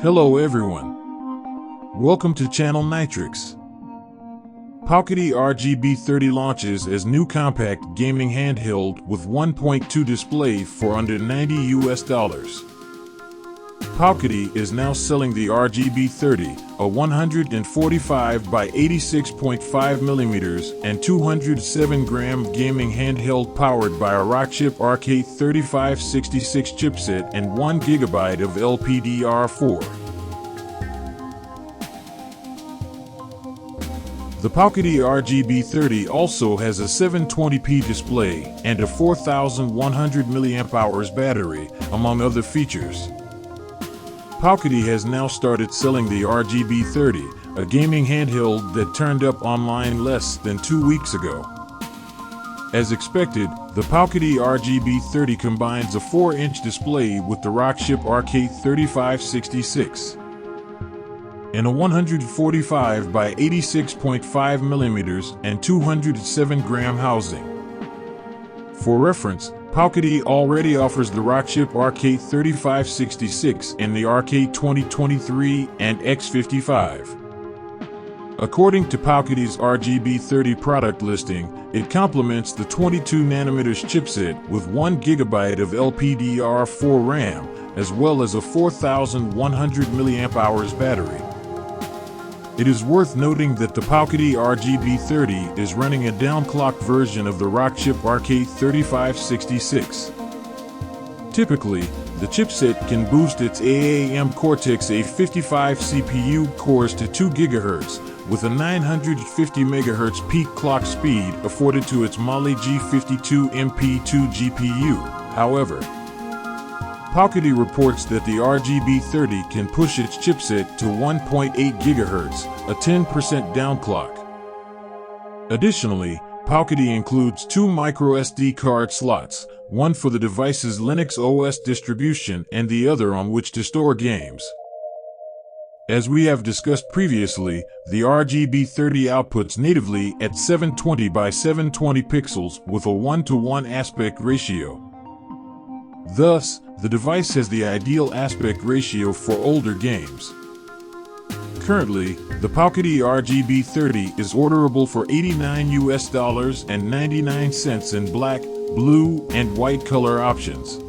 Hello everyone. Welcome to Channel Nitrix. Powkiddy RGB30 launches as new compact gaming handheld with 1.2 display for under $90. Powkiddy is now selling the RGB30, a 145 by 86.5 millimeters and 207 gram gaming handheld powered by a Rockchip RK3566 chipset and 1 GB of LPDDR4. The Powkiddy RGB30 also has a 720p display and a 4100 mAh battery, among other features. Powkiddy has now started selling the RGB30, a gaming handheld that turned up online less than 2 weeks ago. As expected, the Powkiddy RGB30 combines a 4-inch display with the Rockchip RK3566 and a 145 by 86.5 millimeters and 207 gram housing. For reference, Powkiddy already offers the Rockchip RK3566 and the RK2023 and X55. According to Powkiddy's RGB30 product listing, it complements the 22nm chipset with 1 GB of LPDDR4 RAM, as well as a 4100 mAh battery. It is worth noting that the Powkiddy RGB30 is running a downclocked version of the Rockchip RK3566. Typically, the chipset can boost its ARM Cortex-A55 CPU cores to 2 GHz, with a 950 MHz peak clock speed afforded to its Mali-G52 MP2 GPU.However, Powkiddy reports that the RGB30 can push its chipset to 1.8 GHz, a 10% downclock. Additionally, Powkiddy includes 2 MicroSD card slots, one for the device's Linux OS distribution and the other on which to store games. As we have discussed previously, the RGB30 outputs natively at 720 by 720 pixels with a 1:1 aspect ratio. Thus, the device has the ideal aspect ratio for older games. Currently, the Powkiddy RGB30 is orderable for $89 and 99 cents in black, blue, and white color options.